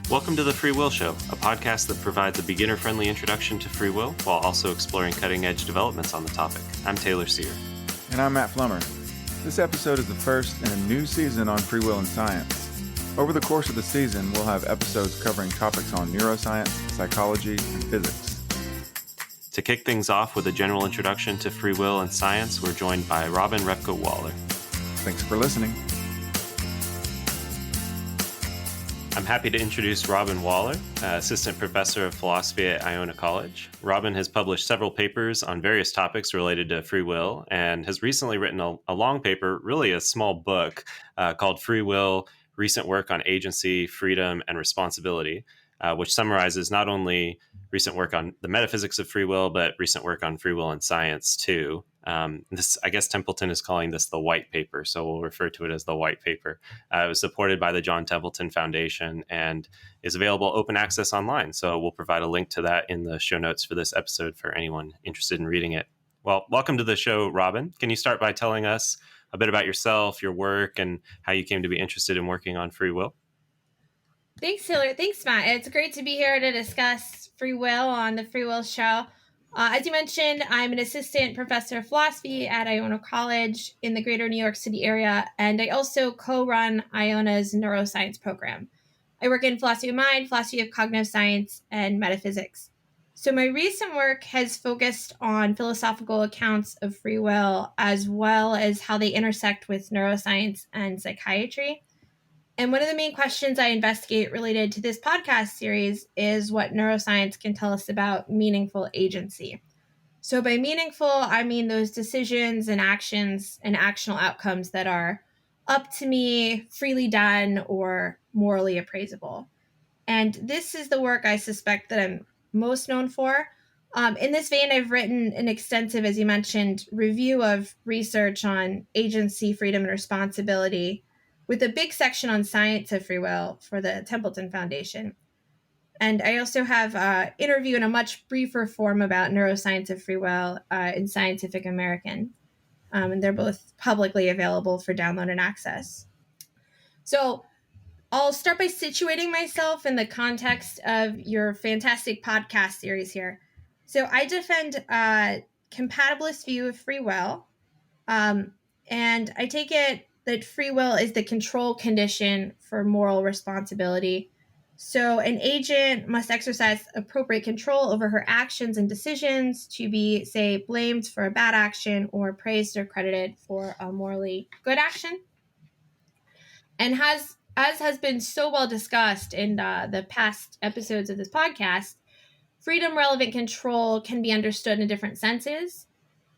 Welcome to The Free Will Show, a podcast that provides a beginner-friendly introduction to free will while also exploring cutting-edge developments on the topic. I'm Taylor Sear. And I'm Matt Flummer. This episode is the first in a new season on free will and science. Over the course of the season, we'll have episodes covering topics on neuroscience, psychology, and physics. To kick things off with a general introduction to free will and science, we're joined by Robyn Repko Waller. Thanks for listening. I'm happy to introduce Robyn Waller, Assistant Professor of Philosophy at Iona College. Robyn has published several papers on various topics related to free will and has recently written a long paper, really a small book, called Free Will, Recent Work on Agency, Freedom, and Responsibility, which summarizes not only recent work on the metaphysics of free will, but recent work on free will and science too. I guess Templeton is calling this the white paper, so we'll refer to it as the white paper. It was supported by the John Templeton Foundation and is available open access online. So we'll provide a link to that in the show notes for this episode for anyone interested in reading it. Well, welcome to the show, Robyn. Can you start by telling us a bit about yourself, your work, and how you came to be interested in working on free will? Thanks, Taylor. Thanks, Matt. It's great to be here to discuss free will on the Free Will Show. As you mentioned, I'm an assistant professor of philosophy at Iona College in the greater New York City area, and I also co-run Iona's Neuroscience program. I work in philosophy of mind, philosophy of cognitive science, and metaphysics. So my recent work has focused on philosophical accounts of free will, as well as how they intersect with neuroscience and psychiatry. And one of the main questions I investigate related to this podcast series is what neuroscience can tell us about meaningful agency. So by meaningful, I mean those decisions and actions and actionable outcomes that are up to me, freely done, or morally appraisable. And this is the work I suspect that I'm most known for. In this vein, I've written an extensive, as you mentioned, review of research on agency, freedom, and responsibility, with a big section on science of free will for the Templeton Foundation. And I also have an interview in a much briefer form about neuroscience of free will in Scientific American. And they're both publicly available for download and access. So I'll start by situating myself in the context of your fantastic podcast series here. So I defend a compatibilist view of free will, and I take it that free will is the control condition for moral responsibility. So an agent must exercise appropriate control over her actions and decisions to be, say, blamed for a bad action or praised or credited for a morally good action. And as has been so well discussed in the past episodes of this podcast, freedom-relevant control can be understood in different senses.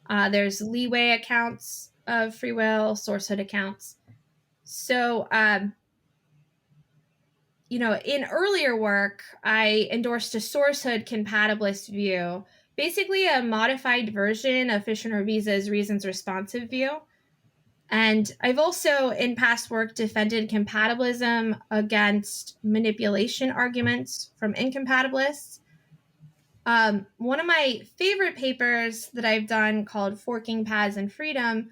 There's leeway accounts of free will, sourcehood accounts. So, in earlier work, I endorsed a sourcehood compatibilist view, basically a modified version of Fisher-Nerviza's reasons responsive view. And I've also, in past work, defended compatibilism against manipulation arguments from incompatibilists. One of my favorite papers that I've done called Forking Paths and Freedom,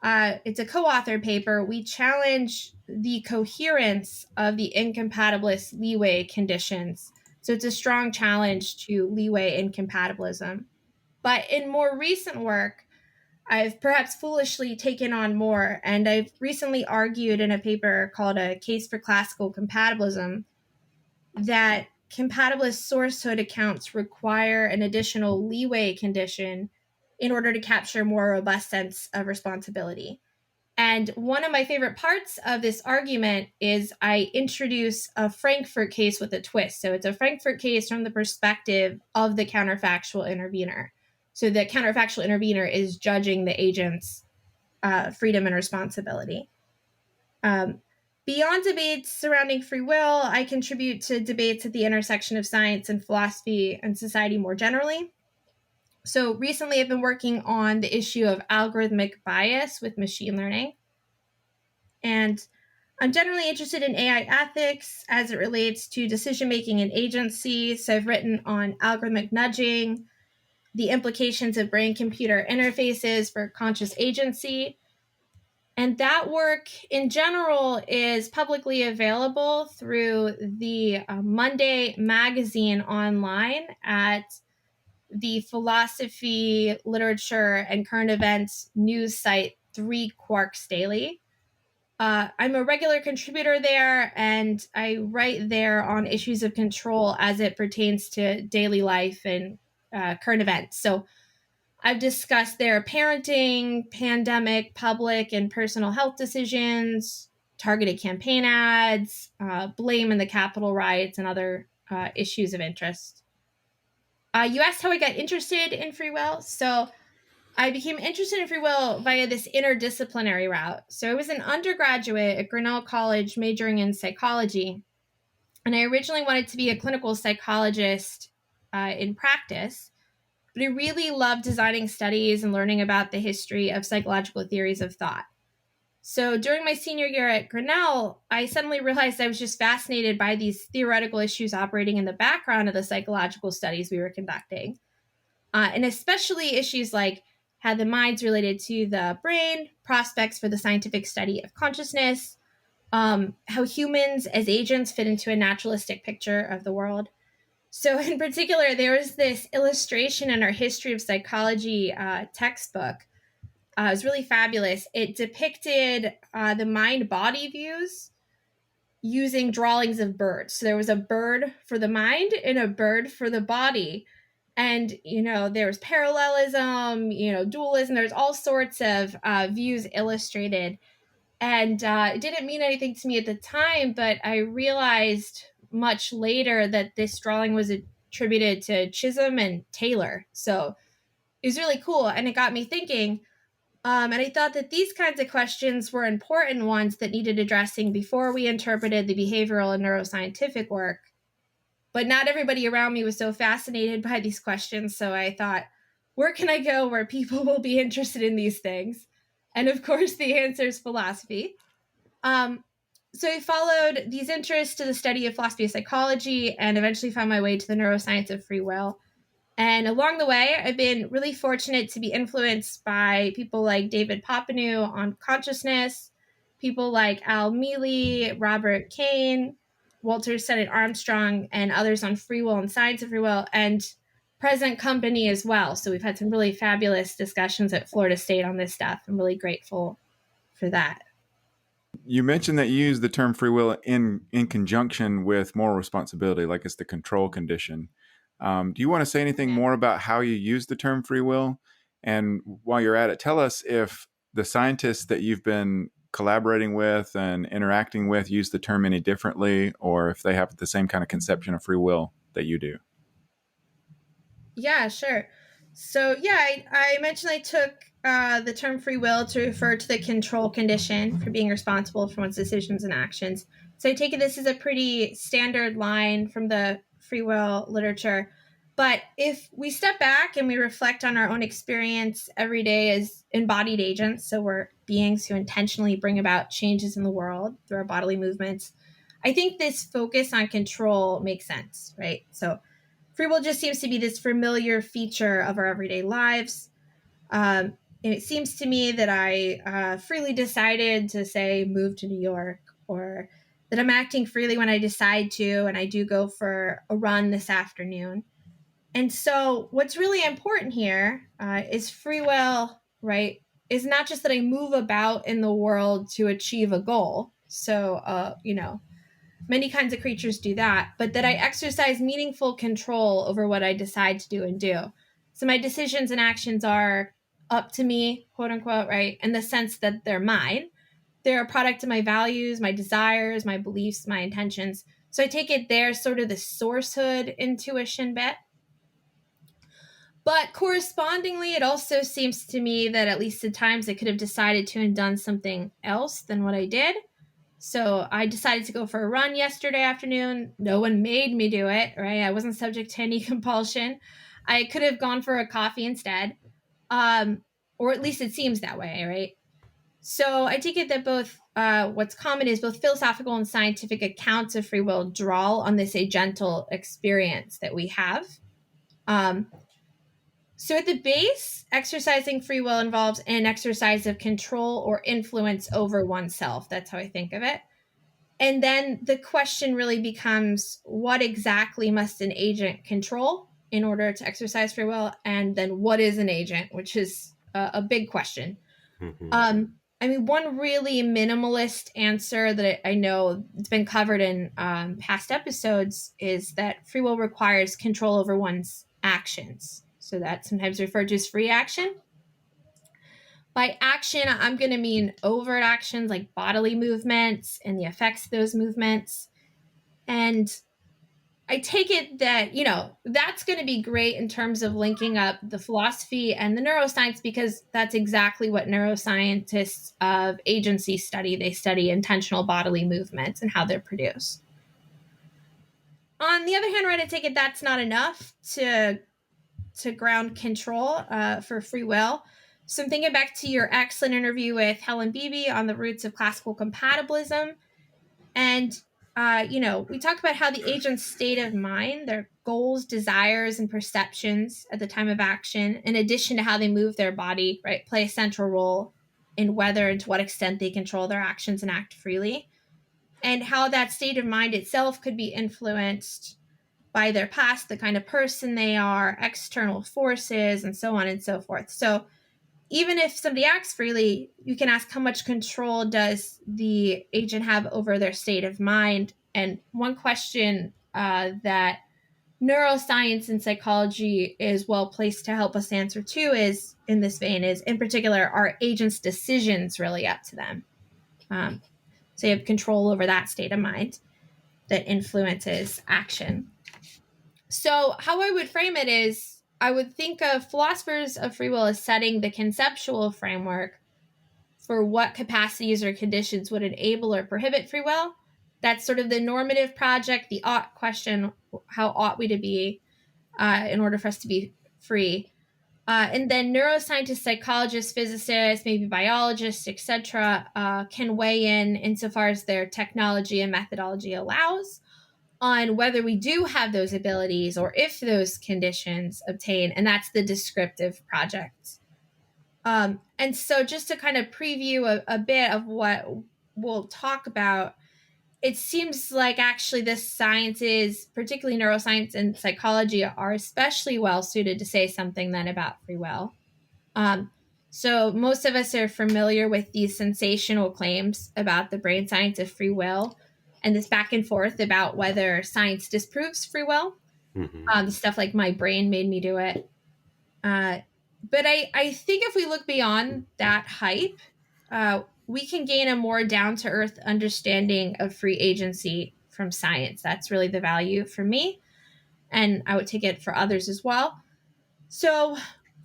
it's a co-authored paper. We challenge the coherence of the incompatibilist leeway conditions. So it's a strong challenge to leeway incompatibilism. But in more recent work, I've perhaps foolishly taken on more, and I've recently argued in a paper called A Case for Classical Compatibilism that compatibilist sourcehood accounts require an additional leeway condition in order to capture a more robust sense of responsibility. And one of my favorite parts of this argument is I introduce a Frankfurt case with a twist. So it's a Frankfurt case from the perspective of the counterfactual intervener. So the counterfactual intervener is judging the agent's freedom and responsibility. Beyond debates surrounding free will, I contribute to debates at the intersection of science and philosophy and society more generally. So recently I've been working on the issue of algorithmic bias with machine learning. And I'm generally interested in AI ethics as it relates to decision-making and agency. So I've written on algorithmic nudging, the implications of brain-computer interfaces for conscious agency. And that work in general is publicly available through the Monday magazine online at the philosophy, literature, and current events news site 3 Quarks Daily. I'm a regular contributor there, and I write there on issues of control as it pertains to daily life and current events. So I've discussed their parenting, pandemic, public, and personal health decisions, targeted campaign ads, blame in the Capitol riots, and other issues of interest. You asked how I got interested in free will. So I became interested in free will via this interdisciplinary route. So I was an undergraduate at Grinnell College majoring in psychology. And I originally wanted to be a clinical psychologist in practice. But I really loved designing studies and learning about the history of psychological theories of thought. So during my senior year at Grinnell, I suddenly realized I was just fascinated by these theoretical issues operating in the background of the psychological studies we were conducting. And especially issues like how the mind's related to the brain, prospects for the scientific study of consciousness, how humans as agents fit into a naturalistic picture of the world. So in particular, there was this illustration in our history of psychology textbook. It was really fabulous. It depicted the mind-body views using drawings of birds. So there was a bird for the mind and a bird for the body. And, there was parallelism, dualism. There's all sorts of views illustrated. And it didn't mean anything to me at the time, but I realized much later that this drawing was attributed to Chisholm and Taylor. So it was really cool. And it got me thinking. And I thought that these kinds of questions were important ones that needed addressing before we interpreted the behavioral and neuroscientific work. But not everybody around me was so fascinated by these questions. So I thought, where can I go where people will be interested in these things? And of course, the answer is philosophy. So I followed these interests to the study of philosophy of psychology and eventually found my way to the neuroscience of free will. And along the way, I've been really fortunate to be influenced by people like David Papineau on consciousness, people like Al Mealy, Robert Kane, Walter Sennett Armstrong, and others on free will and science of free will, and present company as well. So we've had some really fabulous discussions at Florida State on this stuff. I'm really grateful for that. You mentioned that you use the term free will in conjunction with moral responsibility, like it's the control condition. Do you want to say anything more about how you use the term free will? And while you're at it, tell us if the scientists that you've been collaborating with and interacting with use the term any differently, or if they have the same kind of conception of free will that you do. Yeah, sure. So I mentioned I took the term free will to refer to the control condition for being responsible for one's decisions and actions. So I take it this is a pretty standard line from the free will literature. But if we step back and we reflect on our own experience every day as embodied agents, so we're beings who intentionally bring about changes in the world through our bodily movements, I think this focus on control makes sense, right? So free will just seems to be this familiar feature of our everyday lives. And it seems to me that I freely decided to, say, move to New York, or that I'm acting freely when I decide to, and I do go for a run this afternoon. And so what's really important here is free will, right, is not just that I move about in the world to achieve a goal. So, many kinds of creatures do that, but that I exercise meaningful control over what I decide to do and do. So my decisions and actions are up to me, quote unquote, right? In the sense that they're mine. They're a product of my values, my desires, my beliefs, my intentions. So I take it there's sort of the sourcehood intuition bit. But correspondingly, it also seems to me that at least at times I could have decided to and done something else than what I did. So I decided to go for a run yesterday afternoon. No one made me do it, right? I wasn't subject to any compulsion. I could have gone for a coffee instead, or at least it seems that way, right? So I take it that both what's common is both philosophical and scientific accounts of free will draw on this agental experience that we have. So at the base, exercising free will involves an exercise of control or influence over oneself. That's how I think of it. And then the question really becomes, what exactly must an agent control in order to exercise free will? And then what is an agent, which is a big question. Mm-hmm. I mean, one really minimalist answer that I know it's been covered in past episodes is that free will requires control over one's actions. So that's sometimes referred to as free action. By action, I'm going to mean overt actions like bodily movements and the effects of those movements. And I take it that, that's going to be great in terms of linking up the philosophy and the neuroscience, because that's exactly what neuroscientists of agency study. They study intentional bodily movements and how they're produced. On the other hand, right, I take it that's not enough to ground control for free will. So I'm thinking back to your excellent interview with Helen Beebe on the roots of classical compatibilism. And, we talk about how the agent's state of mind, their goals, desires, and perceptions at the time of action, in addition to how they move their body, right, play a central role in whether and to what extent they control their actions and act freely. And how that state of mind itself could be influenced by their past, the kind of person they are, external forces, and so on and so forth. So even if somebody acts freely, you can ask how much control does the agent have over their state of mind? And one question that neuroscience and psychology is well placed to help us answer too is, in this vein, is in particular, are agents' decisions really up to them? So you have control over that state of mind that influences action. So how I would frame it is, I would think of philosophers of free will as setting the conceptual framework for what capacities or conditions would enable or prohibit free will. That's sort of the normative project, the ought question, how ought we to be in order for us to be free. And then neuroscientists, psychologists, physicists, maybe biologists, etc., can weigh in insofar as their technology and methodology allows on whether we do have those abilities or if those conditions obtain. And that's the descriptive project. And so just to kind of preview a bit of what we'll talk about, it seems like actually this sciences, particularly neuroscience and psychology, are especially well suited to say something then about free will. So most of us are familiar with these sensational claims about the brain science of free will and this back and forth about whether science disproves free will. Mm-hmm. Stuff like my brain made me do it. But I think if we look beyond that hype, we can gain a more down-to-earth understanding of free agency from science. That's really the value for me, and I would take it for others as well. So,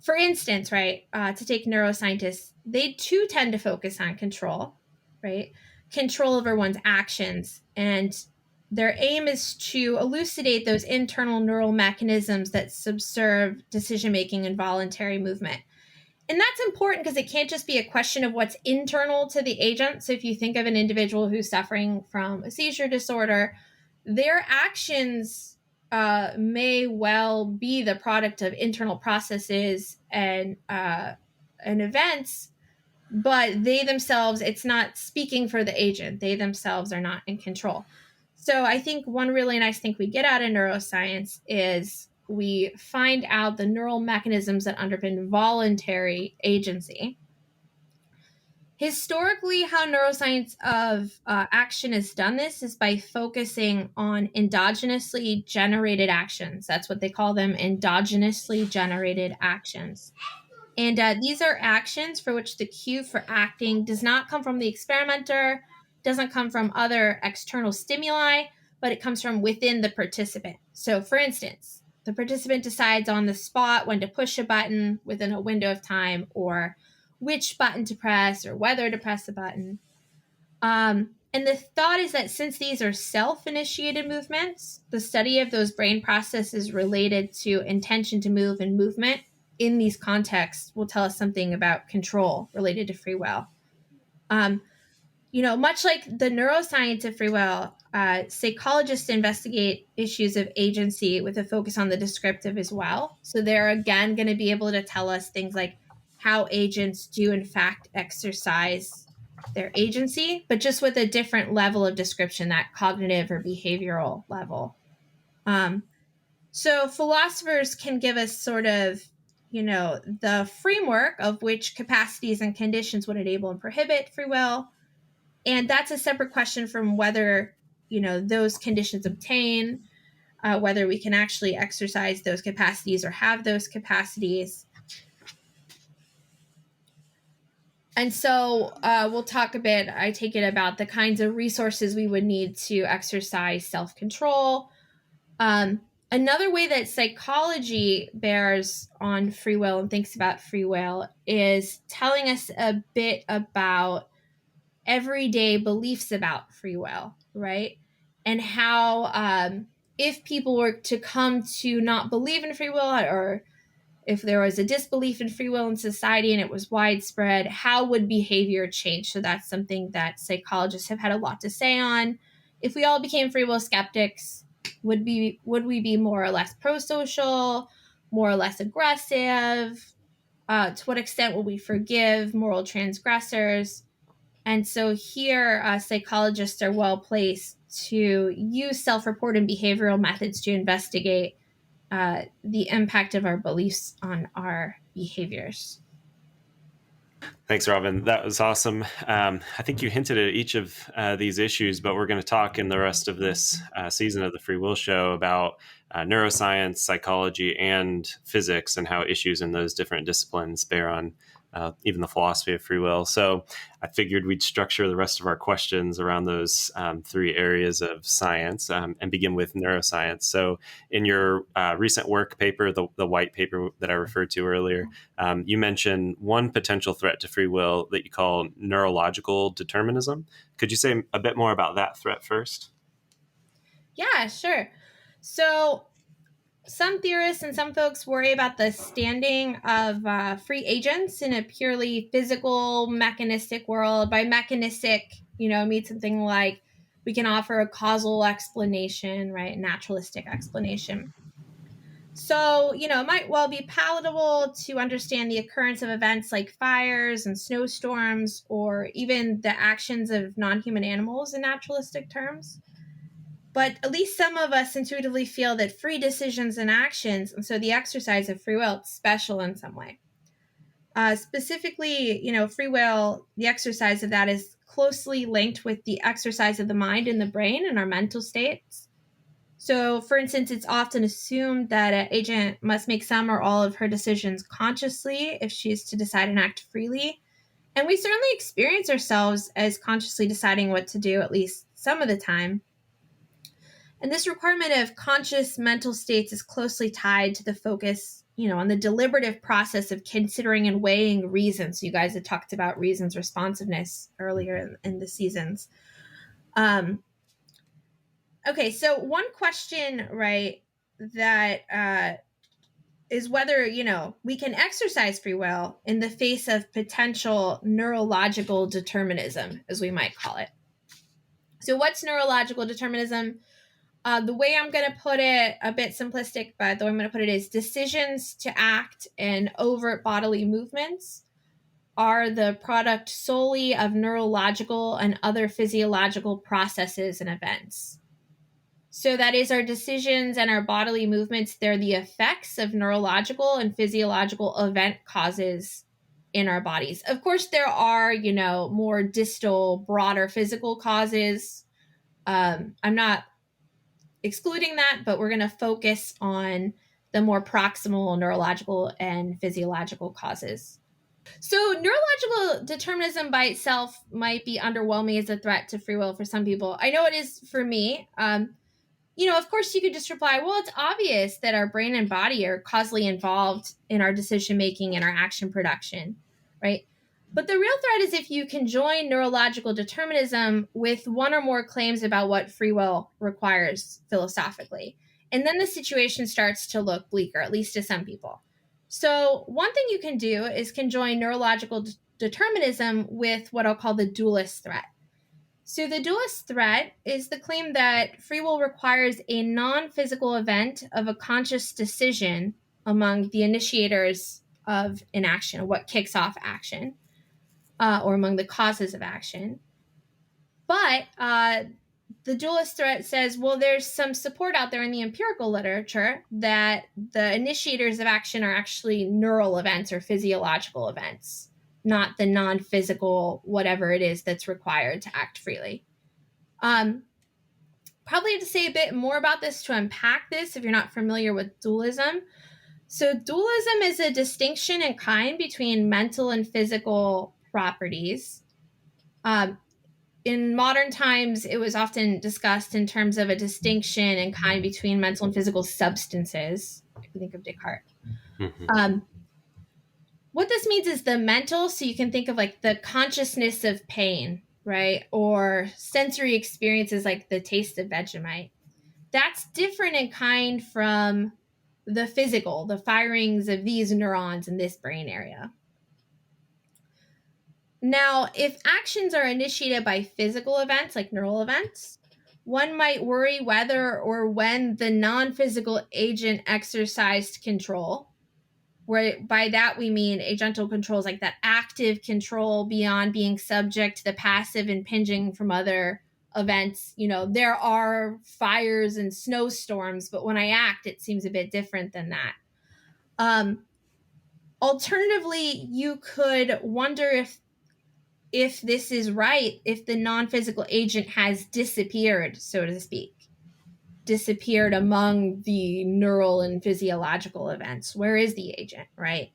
for instance, right, to take neuroscientists, they too tend to focus on control, right? Control over one's actions. And their aim is to elucidate those internal neural mechanisms that subserve decision-making and voluntary movement. And that's important because it can't just be a question of what's internal to the agent. So if you think of an individual who's suffering from a seizure disorder, their actions may well be the product of internal processes and events, but they themselves, it's not speaking for the agent. They themselves are not in control. So I think one really nice thing we get out of neuroscience is we find out the neural mechanisms that underpin voluntary agency. Historically, how neuroscience of action has done this is by focusing on endogenously generated actions. That's what they call them, endogenously generated actions. And these are actions for which the cue for acting does not come from the experimenter, doesn't come from other external stimuli, but it comes from within the participant. So, for instance, the participant decides on the spot when to push a button within a window of time, or which button to press, or whether to press the button. And the thought is that since these are self-initiated movements, the study of those brain processes related to intention to move and movement in these contexts will tell us something about control related to free will. Much like the neuroscience of free will, psychologists investigate issues of agency with a focus on the descriptive as well. So they're again going to be able to tell us things like how agents do in fact exercise their agency, but just with a different level of description, that cognitive or behavioral level. So philosophers can give us sort of, the framework of which capacities and conditions would enable and prohibit free will. And that's a separate question from whether, those conditions obtain, whether we can actually exercise those capacities or have those capacities. And so we'll talk a bit, I take it, about the kinds of resources we would need to exercise self-control. Another way that psychology bears on free will and thinks about free will is telling us a bit about everyday beliefs about free will, right? And how if people were to come to not believe in free will, or if there was a disbelief in free will in society and it was widespread, how would behavior change? So that's something that psychologists have had a lot to say on. If we all became free will skeptics, would we be more or less pro-social, more or less aggressive? To what extent will we forgive moral transgressors? And so here, psychologists are well placed to use self-report and behavioral methods to investigate the impact of our beliefs on our behaviors. Thanks, Robyn. That was awesome. I think you hinted at each of these issues, but we're going to talk in the rest of this season of the Free Will Show about neuroscience, psychology, and physics, and how issues in those different disciplines bear on even the philosophy of free will. So I figured we'd structure the rest of our questions around those three areas of science and begin with neuroscience. So in your recent work paper, the white paper that I referred to earlier, you mentioned one potential threat to free will that you call neurological determinism. Could you say a bit more about that threat first? Yeah, sure. So some theorists and some folks worry about the standing of free agents in a purely physical, mechanistic world. By mechanistic, I mean something like we can offer a causal explanation, right? A naturalistic explanation. So, it might well be palatable to understand the occurrence of events like fires and snowstorms, or even the actions of non-human animals in naturalistic terms. But at least some of us intuitively feel that free decisions and actions, and so the exercise of free will, is special in some way. Specifically, free will, the exercise of that is closely linked with the exercise of the mind and the brain and our mental states. So, for instance, it's often assumed that an agent must make some or all of her decisions consciously if she's to decide and act freely. And we certainly experience ourselves as consciously deciding what to do, at least some of the time. And this requirement of conscious mental states is closely tied to the focus, on the deliberative process of considering and weighing reasons. So you guys had talked about reasons responsiveness earlier in the seasons. Okay, so one question, right, that is whether, we can exercise free will in the face of potential neurological determinism, as we might call it. So what's neurological determinism? The way I'm going to put it, a bit simplistic, but the way I'm going to put it is decisions to act and overt bodily movements are the product solely of neurological and other physiological processes and events. So that is, our decisions and our bodily movements, they're the effects of neurological and physiological event causes in our bodies. Of course, there are, more distal, broader physical causes. I'm not excluding that, but we're going to focus on the more proximal neurological and physiological causes. So neurological determinism by itself might be underwhelming as a threat to free will for some people. I know it is for me. Of course you could just reply, well, it's obvious that our brain and body are causally involved in our decision-making and our action production, right? But the real threat is if you can join neurological determinism with one or more claims about what free will requires philosophically. And then the situation starts to look bleaker, at least to some people. So one thing you can do is conjoin neurological determinism with what I'll call the dualist threat. So the dualist threat is the claim that free will requires a non-physical event of a conscious decision among the initiators of an action, what kicks off action, or among the causes of action. But the dualist threat says, well, there's some support out there in the empirical literature that the initiators of action are actually neural events or physiological events, not the non-physical whatever it is that's required to act freely. Probably have to say a bit more about this to unpack this if you're not familiar with dualism. So dualism is a distinction in kind between mental and physical properties. In modern times, it was often discussed in terms of a distinction in kind between mental and physical substances, if you think of Descartes. Mm-hmm. What this means is the mental, so you can think of like the consciousness of pain, right? Or sensory experiences like the taste of Vegemite. That's different in kind from the physical, the firings of these neurons in this brain area. Now, if actions are initiated by physical events like neural events, one might worry whether or when the non-physical agent exercised control, where by that we mean agental controls like that active control beyond being subject to the passive impinging from other events. There are fires and snowstorms, but when I act, it seems a bit different than that. Alternatively, you could wonder if this is right, if the non-physical agent has disappeared, so to speak, disappeared among the neural and physiological events. Where is the agent, right?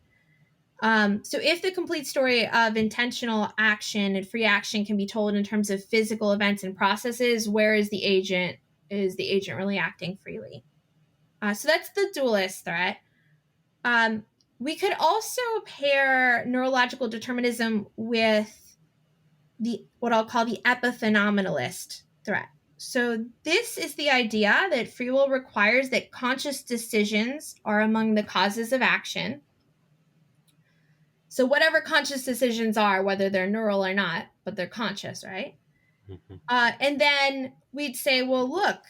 So if the complete story of intentional action and free action can be told in terms of physical events and processes, where is the agent? Is the agent really acting freely? So that's the dualist threat. We could also pair neurological determinism with what I'll call the epiphenomenalist threat. So this is the idea that free will requires that conscious decisions are among the causes of action. So whatever conscious decisions are, whether they're neural or not, but they're conscious, right? Mm-hmm. And then we'd say, well, look,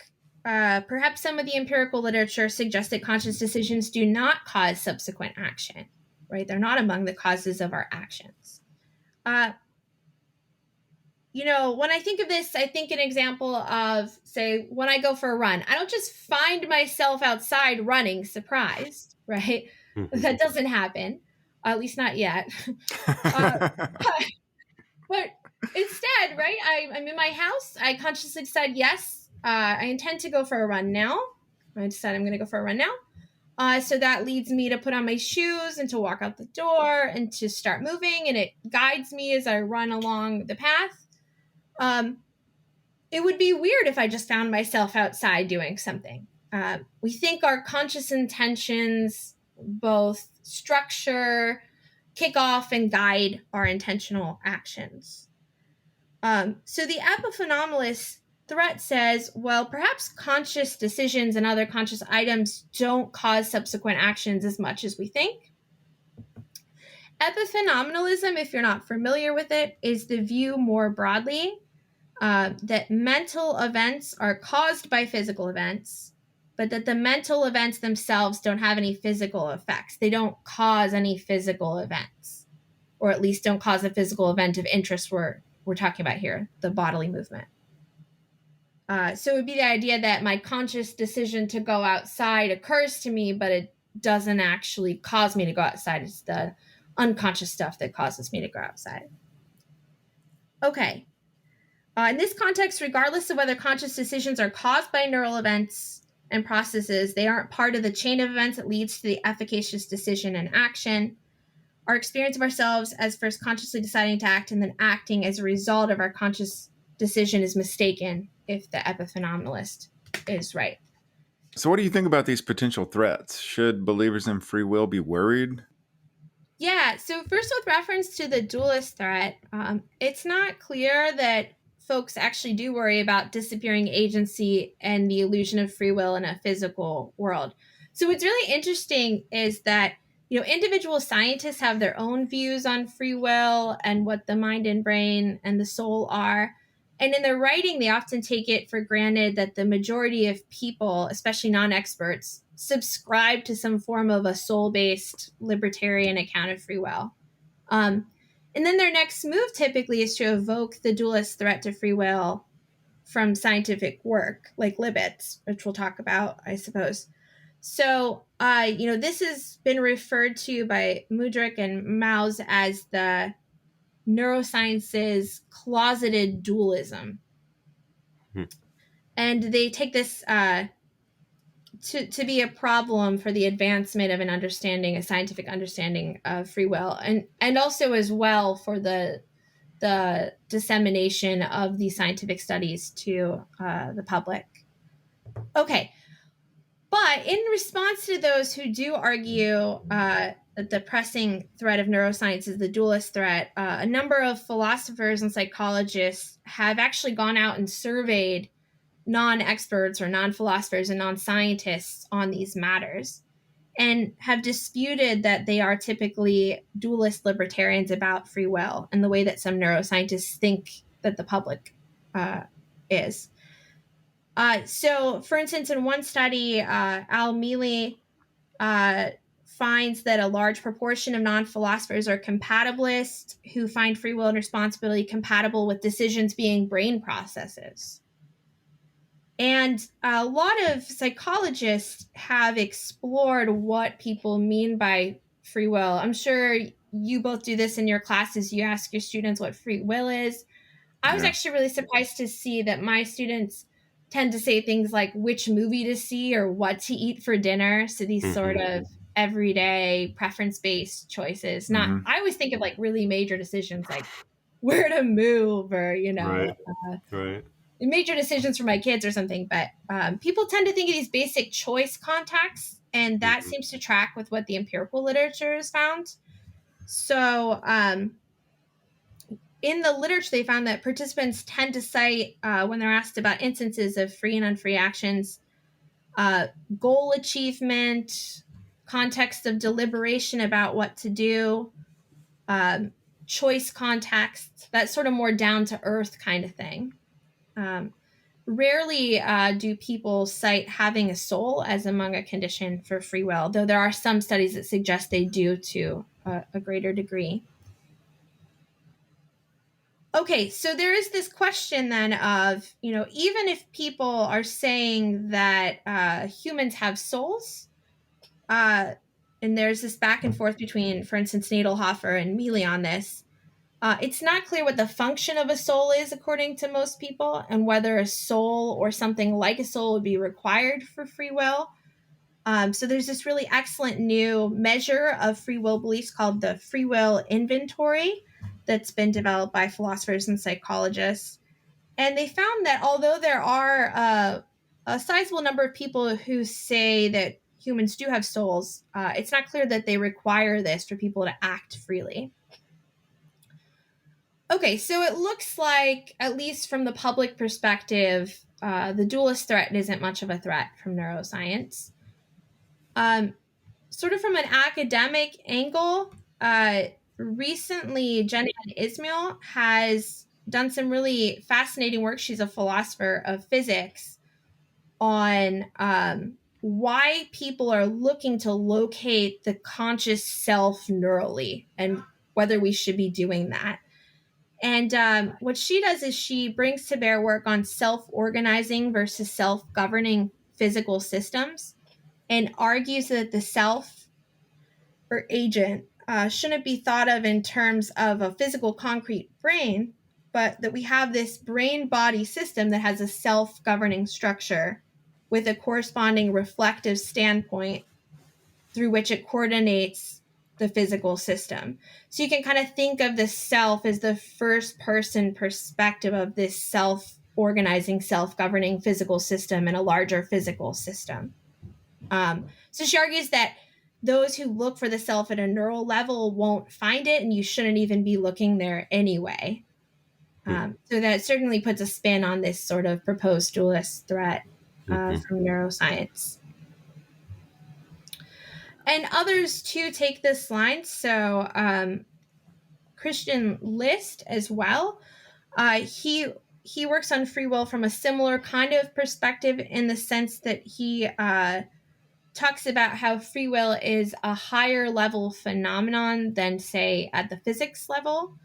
perhaps some of the empirical literature suggests that conscious decisions do not cause subsequent action, right? They're not among the causes of our actions. When I think of this, I think an example of, say, when I go for a run, I don't just find myself outside running surprised, right? Mm-hmm. That doesn't happen, at least not yet. But instead, right, I'm in my house. I consciously decide, yes, I intend to go for a run now. I decide I'm going to go for a run now. So that leads me to put on my shoes and to walk out the door and to start moving. And it guides me as I run along the path. It would be weird if I just found myself outside doing something. We think our conscious intentions both structure, kick off, and guide our intentional actions. So the epiphenomenalist threat says, well, perhaps conscious decisions and other conscious items don't cause subsequent actions as much as we think. Epiphenomenalism, if you're not familiar with it, is the view more broadly that mental events are caused by physical events, but that the mental events themselves don't have any physical effects. They don't cause any physical events, or at least don't cause a physical event of interest we're talking about here, the bodily movement. So it would be the idea that my conscious decision to go outside occurs to me, but it doesn't actually cause me to go outside. It's the unconscious stuff that causes me to go outside. Okay. In this context, regardless of whether conscious decisions are caused by neural events and processes, they aren't part of the chain of events that leads to the efficacious decision and action. Our experience of ourselves as first consciously deciding to act and then acting as a result of our conscious decision is mistaken if the epiphenomenalist is right. So what do you think about these potential threats? Should believers in free will be worried? Yeah, so first with reference to the dualist threat, it's not clear that folks actually do worry about disappearing agency and the illusion of free will in a physical world. So what's really interesting is that, individual scientists have their own views on free will and what the mind and brain and the soul are. And in their writing, they often take it for granted that the majority of people, especially non-experts, subscribe to some form of a soul-based libertarian account of free will. And then their next move typically is to evoke the dualist threat to free will from scientific work, like Libet, which we'll talk about, I suppose. So, this has been referred to by Mudrik and Maus as the neuroscience's closeted dualism. And they take this to be a problem for the advancement of a scientific understanding of free will, and also as well for the dissemination of these scientific studies to the public. Okay. But in response to those who do argue that the pressing threat of neuroscience is the dualist threat, a number of philosophers and psychologists have actually gone out and surveyed non-experts or non-philosophers and non-scientists on these matters, and have disputed that they are typically dualist libertarians about free will in the way that some neuroscientists think that the public is. So, for instance, in one study, Al Mealy finds that a large proportion of non-philosophers are compatibilists who find free will and responsibility compatible with decisions being brain processes. And a lot of psychologists have explored what people mean by free will. I'm sure you both do this in your classes. You ask your students what free will is. I was actually really surprised to see that my students tend to say things like which movie to see or what to eat for dinner. So these sort of everyday preference-based choices. I always think of like really major decisions like where to move or, major decisions for my kids or something. But people tend to think of these basic choice contexts, and that seems to track with what the empirical literature has found. So in the literature, they found that participants tend to cite, when they're asked about instances of free and unfree actions, goal achievement, context of deliberation about what to do, choice context, that sort of more down-to-earth kind of thing. Rarely do people cite having a soul as among a condition for free will, though there are some studies that suggest they do to a greater degree. Okay, so there is this question then of, even if people are saying that humans have souls, and there's this back and forth between, for instance, Nadelhofer and Mealy on this, it's not clear what the function of a soul is according to most people, and whether a soul or something like a soul would be required for free will. So there's this really excellent new measure of free will beliefs called the Free Will Inventory that's been developed by philosophers and psychologists. And they found that although there are a sizable number of people who say that humans do have souls, it's not clear that they require this for people to act freely. Okay, so it looks like, at least from the public perspective, the dualist threat isn't much of a threat from neuroscience. Sort of from an academic angle, recently Jenny Ismail has done some really fascinating work. She's a philosopher of physics on why people are looking to locate the conscious self neurally and whether we should be doing that. And what she does is she brings to bear work on self-organizing versus self-governing physical systems, and argues that the self or agent shouldn't be thought of in terms of a physical concrete brain, but that we have this brain-body system that has a self-governing structure with a corresponding reflective standpoint through which it coordinates the physical system. So you can kind of think of the self as the first person perspective of this self-organizing, self-governing physical system in a larger physical system. So she argues that those who look for the self at a neural level won't find it, and you shouldn't even be looking there anyway. So that certainly puts a spin on this sort of proposed dualist threat from neuroscience. And others, too, take this line. So Christian List as well. He he works on free will from a similar kind of perspective, in the sense that he talks about how free will is a higher level phenomenon than, say, at the physics level.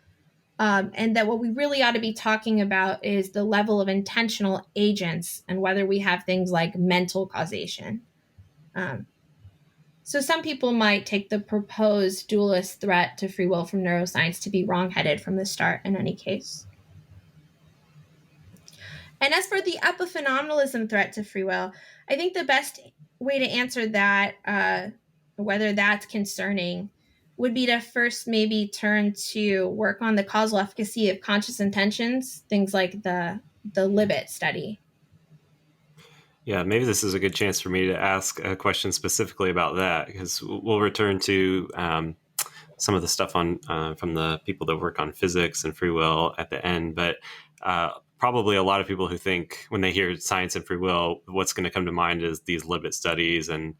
And that what we really ought to be talking about is the level of intentional agents, and whether we have things like mental causation. So some people might take the proposed dualist threat to free will from neuroscience to be wrongheaded from the start in any case. And as for the epiphenomenalism threat to free will, I think the best way to answer that, whether that's concerning, would be to first maybe turn to work on the causal efficacy of conscious intentions, things like the Libet study. Yeah, maybe this is a good chance for me to ask a question specifically about that, because we'll return to some of the stuff on from the people that work on physics and free will at the end. But probably a lot of people who think, when they hear science and free will, what's going to come to mind is these Libet studies and,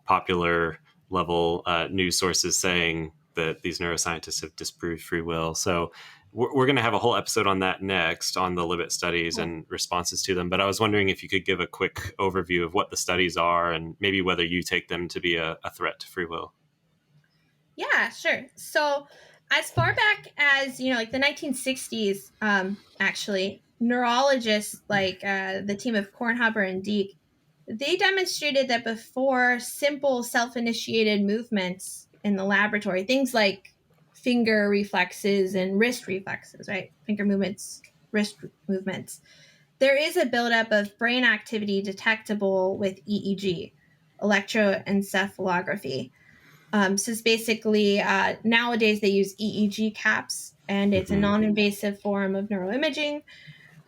popular level news sources saying that these neuroscientists have disproved free will. So we're going to have a whole episode on that next, on the Libet studies and responses to them. But I was wondering if you could give a quick overview of what the studies are, and maybe whether you take them to be a threat to free will. Yeah, sure. So as far back as, like the 1960s, actually, neurologists like the team of Kornhaber and Dieck, they demonstrated that before simple self-initiated movements in the laboratory, things like finger reflexes and wrist reflexes, right? Finger movements, wrist movements. There is a buildup of brain activity detectable with EEG, electroencephalography. So it's basically, nowadays they use EEG caps, and it's a non-invasive form of neuroimaging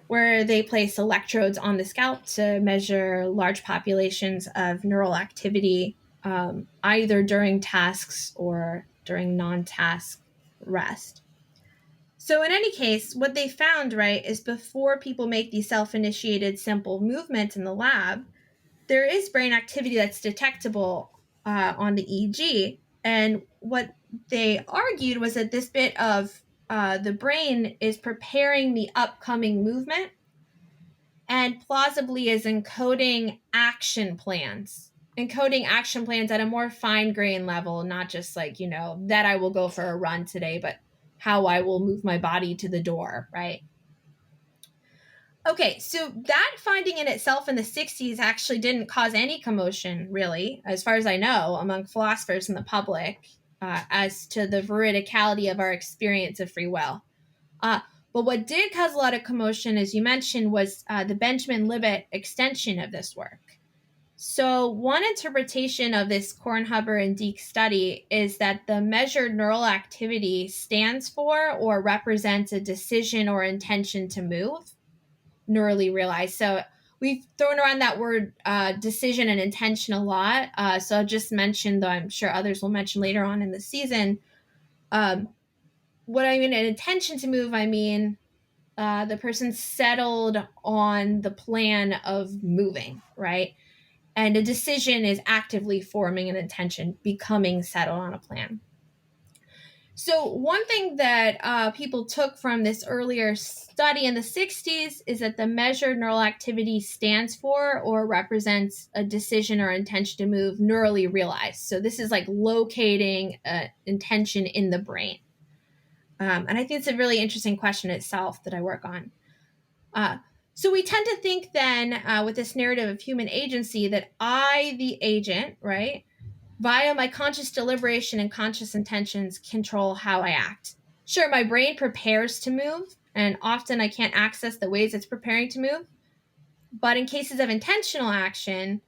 where they place electrodes on the scalp to measure large populations of neural activity, either during tasks or during non-task rest. So in any case, what they found, right, is before people make these self-initiated simple movements in the lab, there is brain activity that's detectable on the EEG. And what they argued was that this bit of the brain is preparing the upcoming movement, and plausibly is encoding action plans at a more fine-grained level, not just like, that I will go for a run today, but how I will move my body to the door, right? Okay, so that finding in itself in the 60s actually didn't cause any commotion, really, as far as I know, among philosophers and the public, as to the veridicality of our experience of free will. But what did cause a lot of commotion, as you mentioned, was the Benjamin Libet extension of this work. So one interpretation of this Kornhaber and Dieck study is that the measured neural activity stands for or represents a decision or intention to move, neurally realized. So we've thrown around that word decision and intention a lot. So I'll just mention, though I'm sure others will mention later on in the season, what I mean an intention to move, I mean the person settled on the plan of moving, right? And a decision is actively forming an intention, becoming settled on a plan. So one thing that people took from this earlier study in the 60s is that the measured neural activity stands for or represents a decision or intention to move neurally realized. So this is like locating intention in the brain. And I think it's a really interesting question itself that I work on. So we tend to think then with this narrative of human agency that I, the agent, right, via my conscious deliberation and conscious intentions, control how I act. Sure, my brain prepares to move, and often I can't access the ways it's preparing to move. But in cases of intentional action,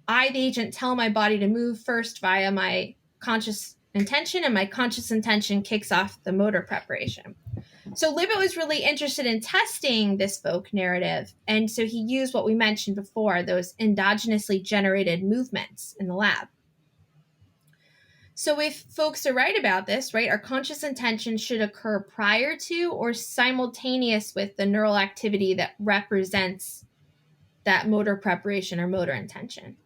I, the agent, tell my body to move first via my conscious intention, and my conscious intention kicks off the motor preparation. So Libet was really interested in testing this folk narrative, and so he used what we mentioned before, those endogenously generated movements in the lab. So if folks are right about this, right, our conscious intention should occur prior to or simultaneous with the neural activity that represents that motor preparation or motor intention.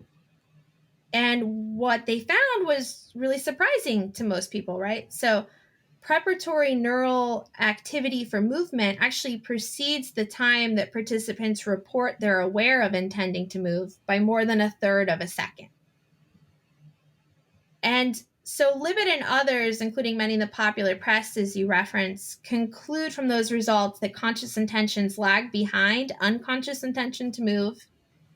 And what they found was really surprising to most people, right? So preparatory neural activity for movement actually precedes the time that participants report they're aware of intending to move by more than 1/3 of a second. And so Libet and others, including many in the popular press, as you reference, conclude from those results that conscious intentions lag behind unconscious intention to move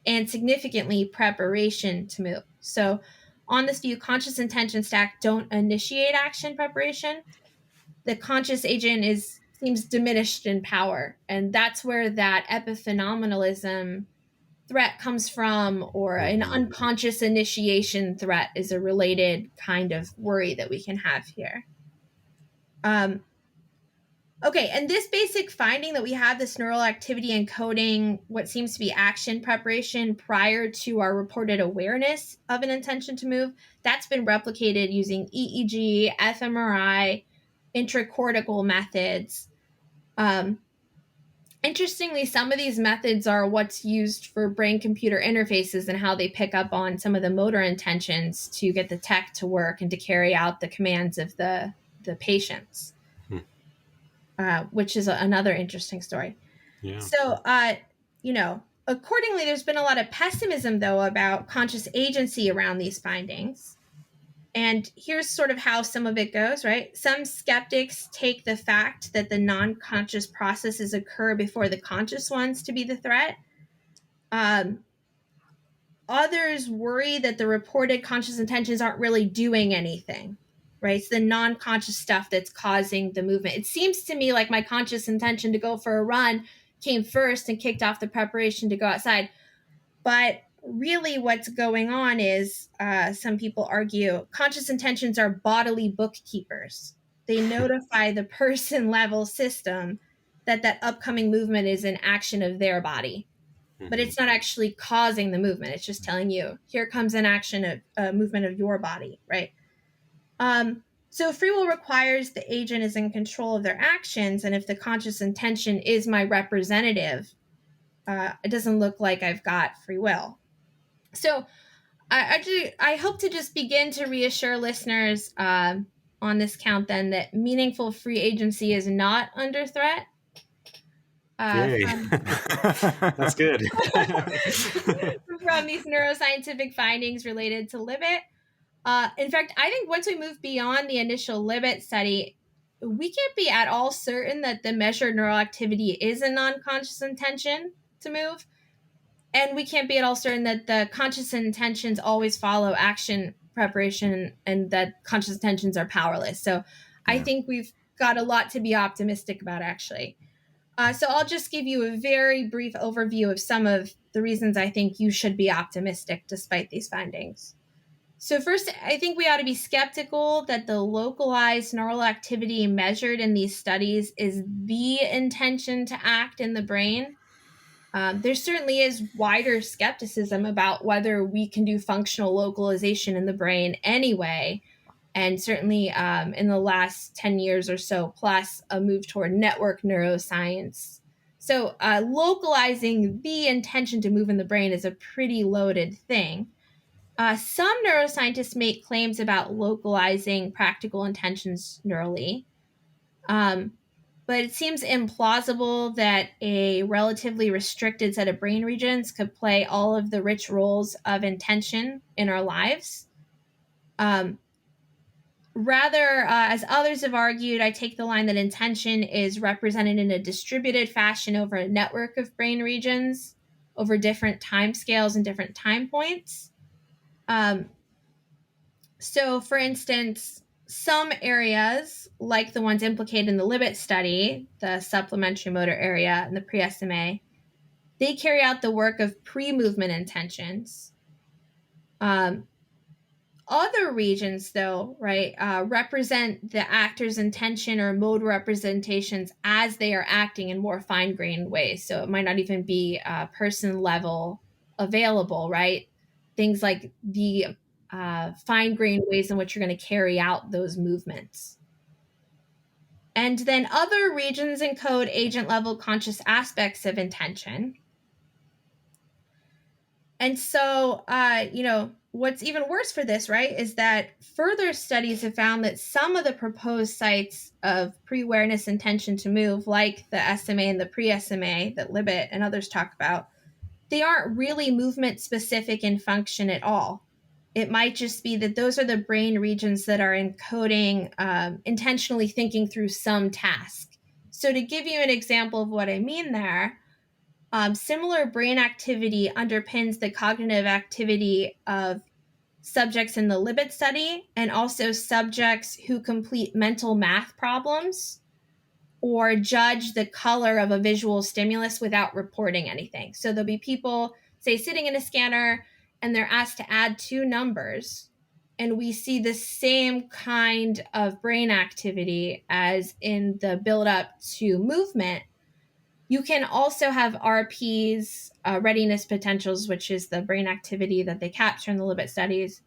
and significantly preparation to move. So on this view, conscious intention stack don't initiate action preparation. The conscious agent seems diminished in power. And that's where that epiphenomenalism threat comes from, or an unconscious initiation threat is a related kind of worry that we can have here. Okay, and this basic finding that we have this neural activity encoding what seems to be action preparation prior to our reported awareness of an intention to move, that's been replicated using EEG, fMRI, intracortical methods. Interestingly, some of these methods are what's used for brain-computer interfaces and how they pick up on some of the motor intentions to get the tech to work and to carry out the commands of the patients, which is another interesting story. Yeah. So, accordingly, there's been a lot of pessimism, though, about conscious agency around these findings. And here's sort of how some of it goes, right? Some skeptics take the fact that the non-conscious processes occur before the conscious ones to be the threat. Others worry that the reported conscious intentions aren't really doing anything, right? It's the non-conscious stuff that's causing the movement. It seems to me like my conscious intention to go for a run came first and kicked off the preparation to go outside. But really what's going on is, some people argue, conscious intentions are bodily bookkeepers. They notify the person level system that upcoming movement is an action of their body. But it's not actually causing the movement. It's just telling you, here comes an action of a movement of your body, right? So free will requires the agent is in control of their actions. And if the conscious intention is my representative, it doesn't look like I've got free will. So I hope to just begin to reassure listeners on this count then that meaningful free agency is not under threat. Yay. That's good. From these neuroscientific findings related to Libet. In fact, I think once we move beyond the initial Libet study, we can't be at all certain that the measured neural activity is a non-conscious intention to move. And we can't be at all certain that the conscious intentions always follow action preparation and that conscious intentions are powerless. So I think we've got a lot to be optimistic about, actually. So I'll just give you a very brief overview of some of the reasons I think you should be optimistic despite these findings. So first, I think we ought to be skeptical that the localized neural activity measured in these studies is the intention to act in the brain. There certainly is wider skepticism about whether we can do functional localization in the brain anyway. And certainly in the last 10 years or so, plus a move toward network neuroscience. So localizing the intention to move in the brain is a pretty loaded thing. Some neuroscientists make claims about localizing practical intentions neurally. But it seems implausible that a relatively restricted set of brain regions could play all of the rich roles of intention in our lives. Rather, as others have argued, I take the line that intention is represented in a distributed fashion over a network of brain regions over different time scales and different time points. So, for instance, some areas, like the ones implicated in the Libet study, the supplementary motor area and the pre-SMA, they carry out the work of pre-movement intentions. Other regions, though, right, represent the actor's intention or mode representations as they are acting in more fine-grained ways. So it might not even be person level available, right? Things like the fine-grained ways in which you're going to carry out those movements. And then other regions encode agent-level conscious aspects of intention. And so, what's even worse for this, right, is that further studies have found that some of the proposed sites of pre-awareness intention to move, like the SMA and the pre-SMA that Libet and others talk about, they aren't really movement specific in function at all. It might just be that those are the brain regions that are encoding intentionally thinking through some task. So to give you an example of what I mean there, similar brain activity underpins the cognitive activity of subjects in the Libet study and also subjects who complete mental math problems or judge the color of a visual stimulus without reporting anything. So there'll be people, say, sitting in a scanner and they're asked to add two numbers, and we see the same kind of brain activity as in the build-up to movement. You can also have RPs, readiness potentials, which is the brain activity that they capture in the Libet studies.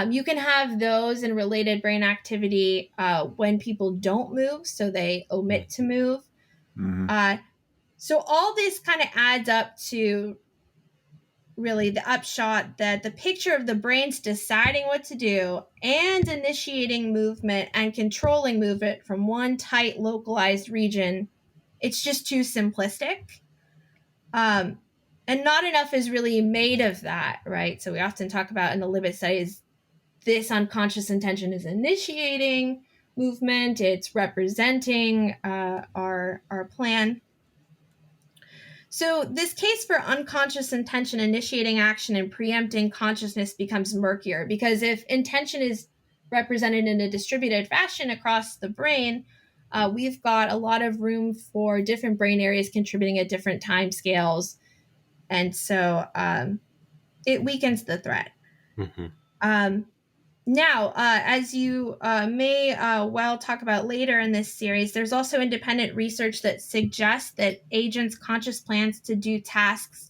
You can have those and related brain activity when people don't move, so they omit to move. So all this kind of adds up to really the upshot that the picture of the brain's deciding what to do and initiating movement and controlling movement from one tight localized region, it's just too simplistic. And not enough is really made of that, right? So we often talk about in the Libet studies, this unconscious intention is initiating movement, it's representing our plan. So this case for unconscious intention initiating action and preempting consciousness becomes murkier, because if intention is represented in a distributed fashion across the brain, we've got a lot of room for different brain areas contributing at different time scales. And so it weakens the threat. Mm-hmm. Now, as you may well talk about later in this series, there's also independent research that suggests that agents' conscious plans to do tasks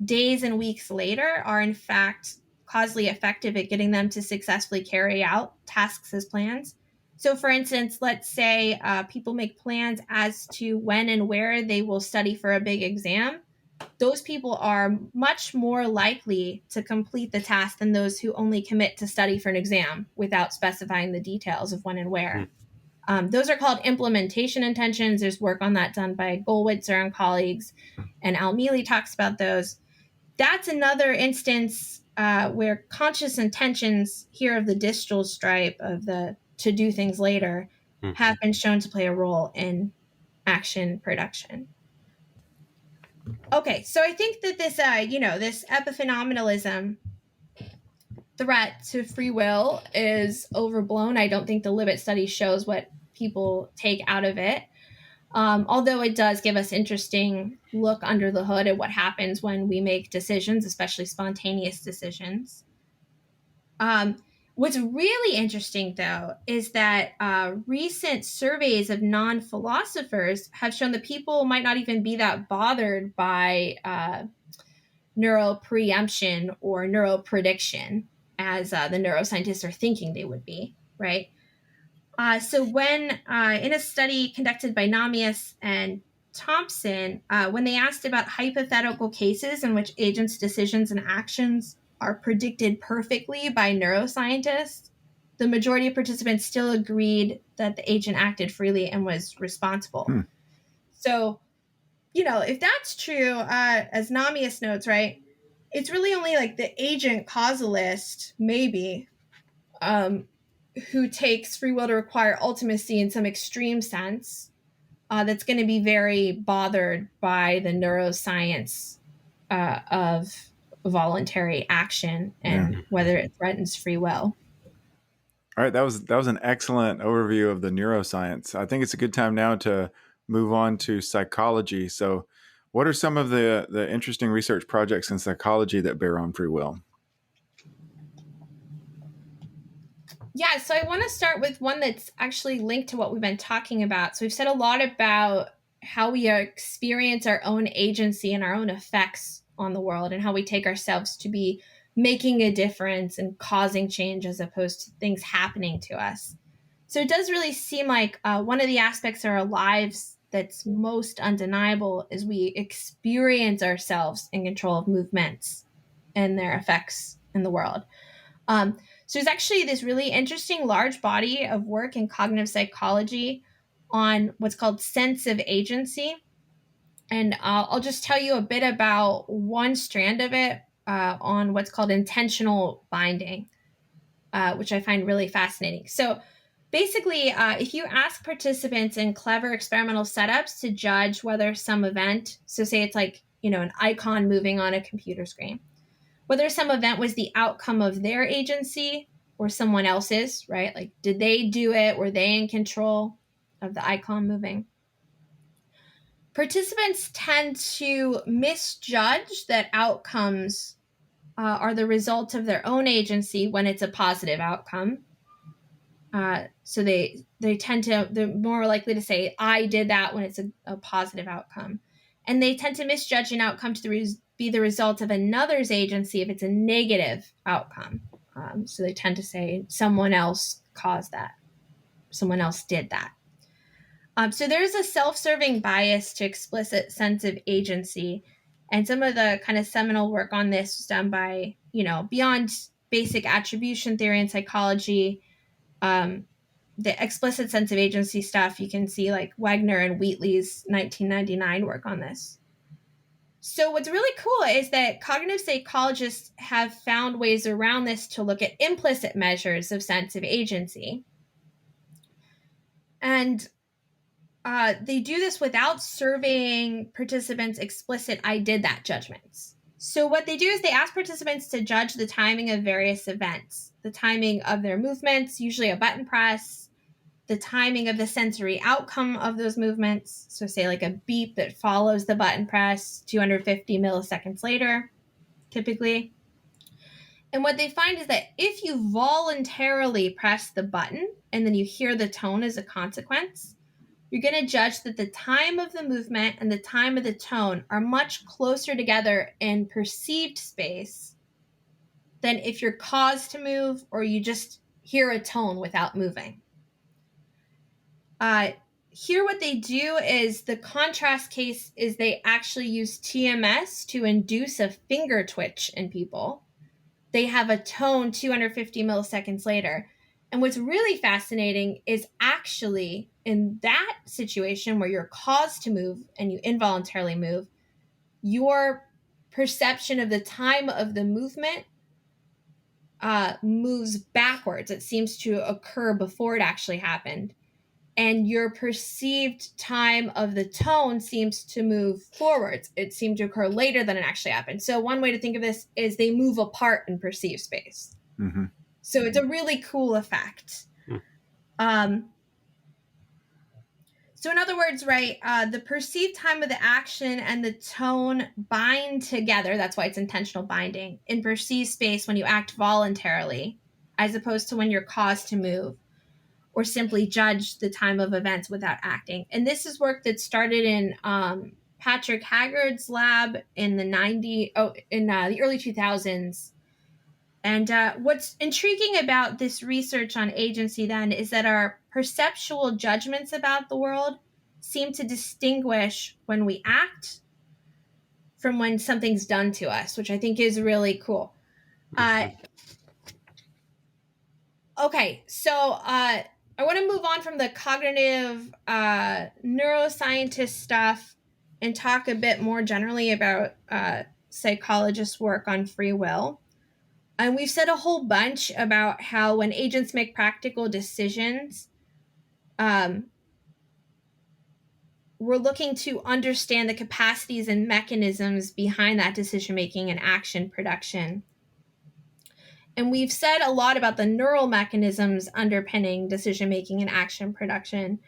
days and weeks later are in fact causally effective at getting them to successfully carry out tasks as plans. So for instance, let's say people make plans as to when and where they will study for a big exam. Those people are much more likely to complete the task than those who only commit to study for an exam without specifying the details of when and where. Those are called implementation intentions. There's work on that done by Goldwitzer and colleagues, and Al Mealy talks about those. That's another instance where conscious intentions here of the distal stripe of the to do things later have been shown to play a role in action production. Okay, so I think that this, this epiphenomenalism threat to free will is overblown. I don't think the Libet study shows what people take out of it, although it does give us interesting look under the hood at what happens when we make decisions, especially spontaneous decisions. What's really interesting, though, is that recent surveys of non-philosophers have shown that people might not even be that bothered by neuropreemption or neuroprediction as the neuroscientists are thinking they would be, right? So when in a study conducted by Namias and Thompson, when they asked about hypothetical cases in which agents' decisions and actions are predicted perfectly by neuroscientists, the majority of participants still agreed that the agent acted freely and was responsible. So, if that's true, as Namias notes, right, it's really only like the agent causalist, maybe, who takes free will to require ultimacy in some extreme sense, that's going to be very bothered by the neuroscience of voluntary action and whether it threatens free will. All right, that was an excellent overview of the neuroscience. I think it's a good time now to move on to psychology. So, what are some of the interesting research projects in psychology that bear on free will? Yeah, so I want to start with one that's actually linked to what we've been talking about. So we've said a lot about how we experience our own agency and our own effects on the world, and how we take ourselves to be making a difference and causing change as opposed to things happening to us. So it does really seem like one of the aspects of our lives that's most undeniable is we experience ourselves in control of movements and their effects in the world. So there's actually this really interesting large body of work in cognitive psychology on what's called sense of agency. And I'll just tell you a bit about one strand of it on what's called intentional binding, which I find really fascinating. So basically, if you ask participants in clever experimental setups to judge whether some event, so say it's like, an icon moving on a computer screen, whether some event was the outcome of their agency or someone else's, right? Like, did they do it? Were they in control of the icon moving? Participants tend to misjudge that outcomes are the result of their own agency when it's a positive outcome. So they're more likely to say, I did that, when it's a positive outcome. And they tend to misjudge an outcome to be the result of another's agency if it's a negative outcome. So they tend to say someone else caused that. Someone else did that. So there's a self-serving bias to explicit sense of agency. And some of the kind of seminal work on this was done by, beyond basic attribution theory and psychology, the explicit sense of agency stuff, you can see like Wagner and Wheatley's 1999 work on this. So what's really cool is that cognitive psychologists have found ways around this to look at implicit measures of sense of agency. And they do this without surveying participants' explicit I did that judgments. So what they do is they ask participants to judge the timing of various events, the timing of their movements, usually a button press, the timing of the sensory outcome of those movements. So say like a beep that follows the button press 250 milliseconds later, typically. And what they find is that if you voluntarily press the button and then you hear the tone as a consequence, you're going to judge that the time of the movement and the time of the tone are much closer together in perceived space than if you're caused to move or you just hear a tone without moving. Here what they do is the contrast case is they actually use TMS to induce a finger twitch in people. They have a tone 250 milliseconds later. And what's really fascinating is actually in that situation where you're caused to move and you involuntarily move, your perception of the time of the movement moves backwards. It seems to occur before it actually happened. And your perceived time of the tone seems to move forwards. It seemed to occur later than it actually happened. So one way to think of this is they move apart in perceived space. Mm-hmm. So it's a really cool effect. So in other words, right, the perceived time of the action and the tone bind together. That's why it's intentional binding in perceived space when you act voluntarily, as opposed to when you're caused to move or simply judge the time of events without acting. And this is work that started in Patrick Haggard's lab in the early 2000s. And what's intriguing about this research on agency then is that our perceptual judgments about the world seem to distinguish when we act from when something's done to us, which I think is really cool. Okay, so I want to move on from the cognitive neuroscientist stuff and talk a bit more generally about psychologists' work on free will. And we've said a whole bunch about how when agents make practical decisions, we're looking to understand the capacities and mechanisms behind that decision-making and action production. And we've said a lot about the neural mechanisms underpinning decision-making and action production.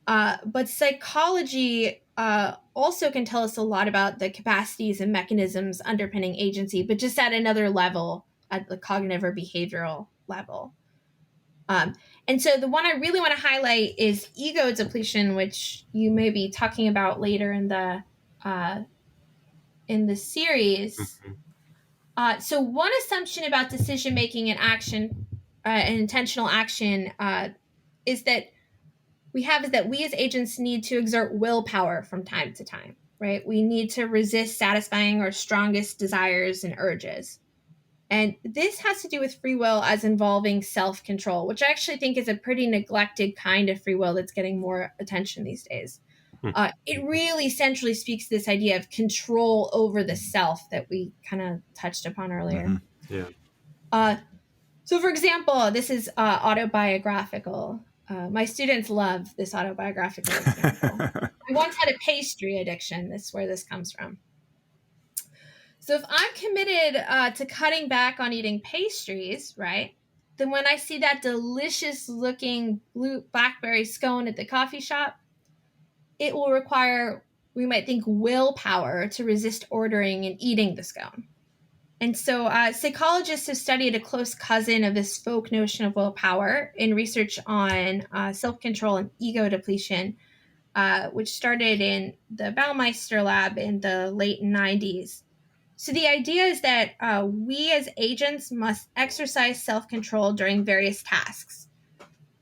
But psychology also can tell us a lot about the capacities and mechanisms underpinning agency, but just at another level, at the cognitive or behavioral level. And so the one I really want to highlight is ego depletion, which you may be talking about later in the series. Mm-hmm. So one assumption about decision-making and action, and intentional action, is that we as agents need to exert willpower from time to time, right? We need to resist satisfying our strongest desires and urges. And this has to do with free will as involving self-control, which I actually think is a pretty neglected kind of free will that's getting more attention these days. It really centrally speaks to this idea of control over the self that we kind of touched upon earlier. Yeah. So, for example, this is autobiographical. My students love this autobiographical example. I once had a pastry addiction. That's where this comes from. So if I'm committed to cutting back on eating pastries, right, then when I see that delicious looking blue blackberry scone at the coffee shop, it will require, we might think, willpower to resist ordering and eating the scone. And so psychologists have studied a close cousin of this folk notion of willpower in research on self-control and ego depletion, which started in the Baumeister lab in the late 90s. So the idea is that we as agents must exercise self-control during various tasks.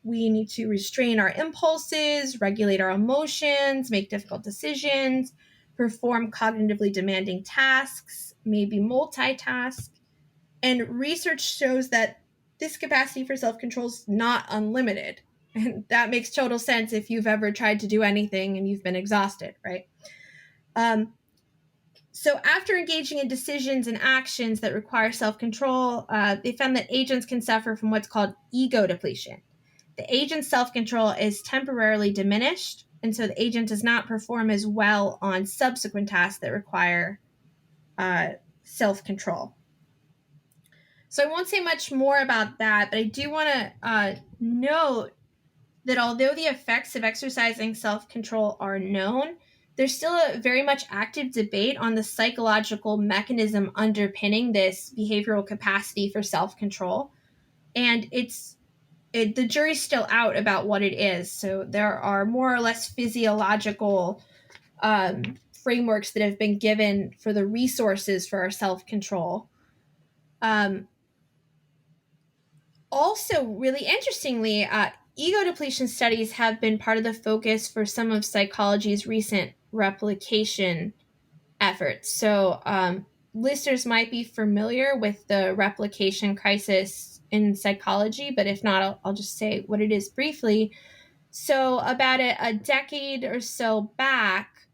We need to restrain our impulses, regulate our emotions, make difficult decisions, perform cognitively demanding tasks, maybe multitask. And research shows that this capacity for self-control is not unlimited. And that makes total sense if you've ever tried to do anything and you've been exhausted, right? So after engaging in decisions and actions that require self-control, they found that agents can suffer from what's called ego depletion. The agent's self-control is temporarily diminished, and so the agent does not perform as well on subsequent tasks that require self-control. So I won't say much more about that, but I do want to note that although the effects of exercising self-control are known, there's still a very much active debate on the psychological mechanism underpinning this behavioral capacity for self-control. And the jury's still out about what it is. So there are more or less physiological frameworks that have been given for the resources for our self-control. Also, really interestingly, ego depletion studies have been part of the focus for some of psychology's recent replication efforts. So listeners might be familiar with the replication crisis in psychology, but if not, I'll just say what it is briefly. So about a decade or so back,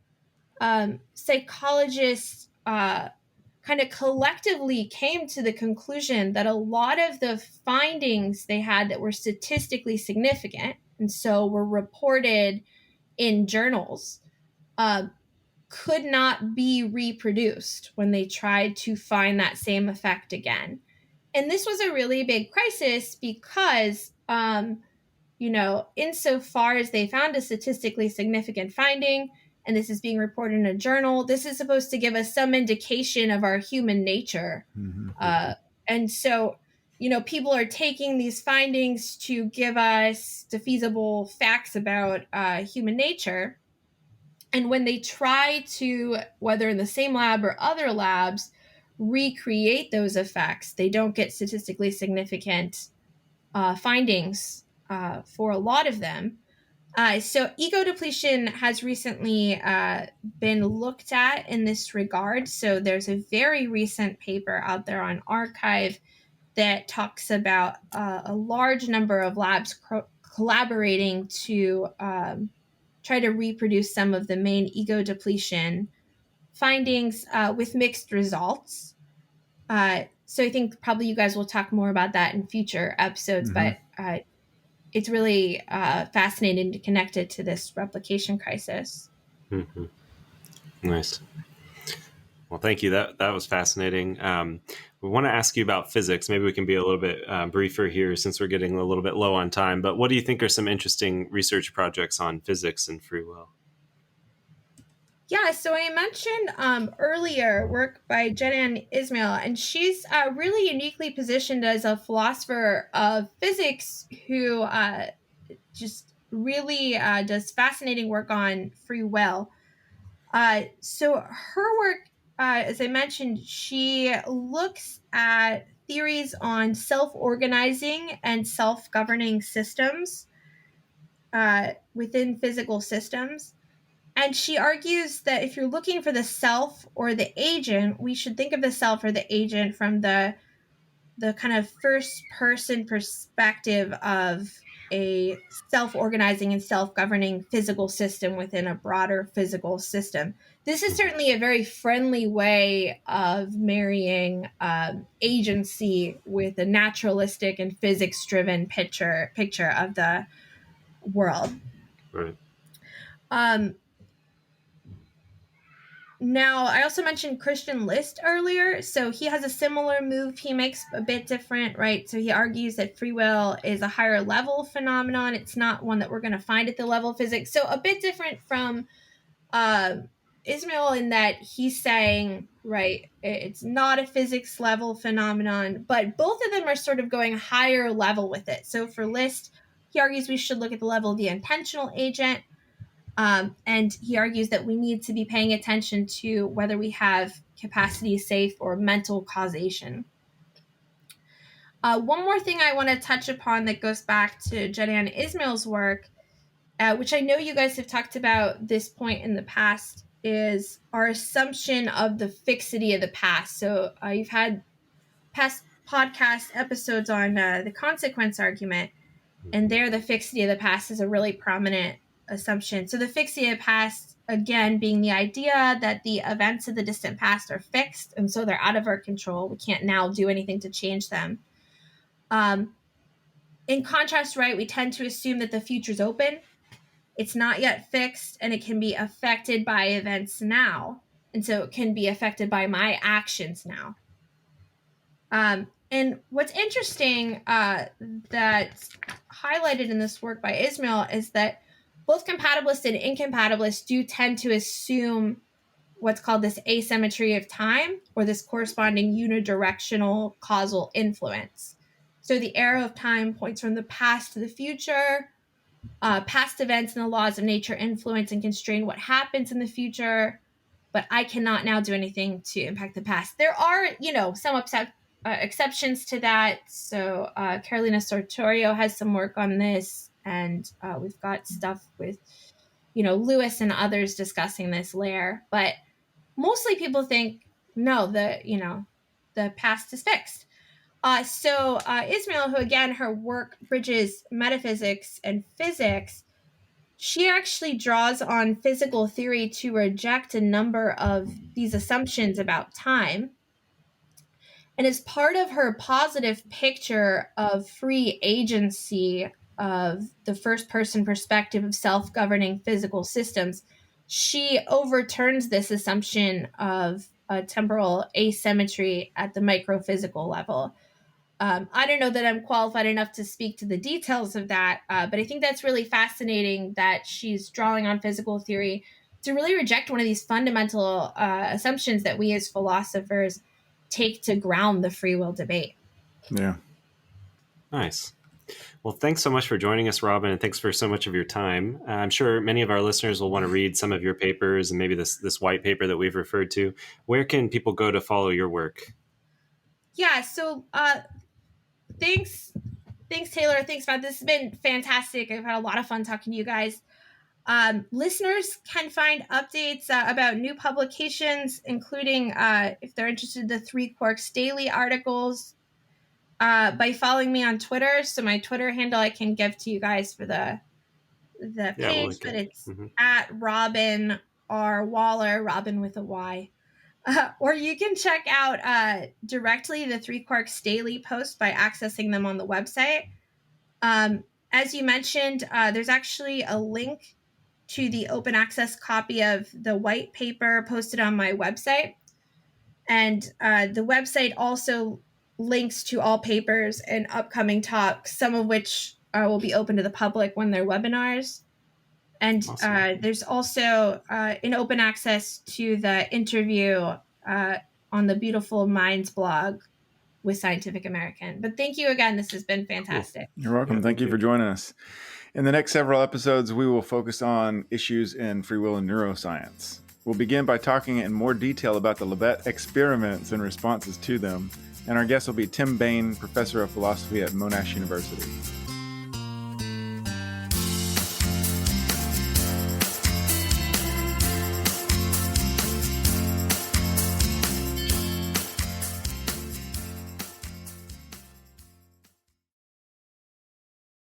psychologists kind of collectively came to the conclusion that a lot of the findings they had that were statistically significant and so were reported in journals could not be reproduced when they tried to find that same effect again. And this was a really big crisis because, insofar as they found a statistically significant finding, and this is being reported in a journal, this is supposed to give us some indication of our human nature. And so, people are taking these findings to give us defeasible facts about human nature. And when they try to, whether in the same lab or other labs, recreate those effects, they don't get statistically significant findings for a lot of them. So ego depletion has recently been looked at in this regard. So there's a very recent paper out there on arXiv that talks about a large number of labs collaborating to try to reproduce some of the main ego depletion findings with mixed results. So I think probably you guys will talk more about that in future episodes, but it's really fascinating to connect it to this replication crisis. Nice. Well, thank you. That was fascinating. We want to ask you about physics. Maybe we can be a little bit briefer here since we're getting a little bit low on time. But what do you think are some interesting research projects on physics and free will? Yeah, so I mentioned earlier work by Jenan Ismail, and she's really uniquely positioned as a philosopher of physics who just really does fascinating work on free will. So her work, as I mentioned, she looks at theories on self-organizing and self-governing systems within physical systems. And she argues that if you're looking for the self or the agent, we should think of the self or the agent from the the kind of first person perspective of a self-organizing and self-governing physical system within a broader physical system. This is certainly a very friendly way of marrying agency with a naturalistic and physics-driven picture of the world. Right. Now, I also mentioned Christian List earlier. So he has a similar move he makes, a bit different, right? So he argues that free will is a higher level phenomenon. It's not one that we're going to find at the level of physics. So a bit different from Ismail in that he's saying, right, it's not a physics level phenomenon, but both of them are sort of going higher level with it. So for List, he argues we should look at the level of the intentional agent. And he argues that we need to be paying attention to whether we have capacity, safe, or mental causation. One more thing I want to touch upon that goes back to Jedian Ismail's work, which I know you guys have talked about this point in the past, is our assumption of the fixity of the past. So you've had past podcast episodes on the consequence argument, and there the fixity of the past is a really prominent assumption. So the fixity of the past, again, being the idea that the events of the distant past are fixed, and so they're out of our control. We can't now do anything to change them. In contrast, right, we tend to assume that the future's open. It's not yet fixed, and it can be affected by events now. And so it can be affected by my actions now. And what's interesting that's highlighted in this work by Ismail is that both compatibilists and incompatibilists do tend to assume what's called this asymmetry of time, or this corresponding unidirectional causal influence. So the arrow of time points from the past to the future. Past events and the laws of nature influence and constrain what happens in the future, but I cannot now do anything to impact the past. There are, some exceptions to that. So Carolina Sartorio has some work on this, and we've got stuff with, Lewis and others discussing this layer. But mostly people think, no, the past is fixed. So Ismail, who again, her work bridges metaphysics and physics, she actually draws on physical theory to reject a number of these assumptions about time. And as part of her positive picture of free agency of the first person perspective of self-governing physical systems, she overturns this assumption of temporal asymmetry at the microphysical level. I don't know that I'm qualified enough to speak to the details of that, but I think that's really fascinating that she's drawing on physical theory to really reject one of these fundamental assumptions that we as philosophers take to ground the free will debate. Yeah. Nice. Well, thanks so much for joining us, Robyn, and thanks for so much of your time. I'm sure many of our listeners will want to read some of your papers and maybe this white paper that we've referred to. Where can people go to follow your work? Yeah, so thanks, Taylor. Thanks, Matt. This has been fantastic. I've had a lot of fun talking to you guys. Listeners can find updates about new publications, including, if they're interested, the 3 Quarks Daily articles, by following me on Twitter. So my Twitter handle I can give to you guys for the page, but it's at Robyn R. Waller, Robyn with a Y. Or you can check out directly the 3 Quarks Daily post by accessing them on the website. As you mentioned, there's actually a link to the open access copy of the white paper posted on my website. And the website also links to all papers and upcoming talks, some of which will be open to the public when they're webinars. And awesome. There's also an open access to the interview on the Beautiful Minds blog with Scientific American. But thank you again. This has been fantastic. You're welcome. Thank you for joining us. In the next several episodes, we will focus on issues in free will and neuroscience. We'll begin by talking in more detail about the Libet experiments and responses to them. And our guest will be Tim Bain, professor of philosophy at Monash University.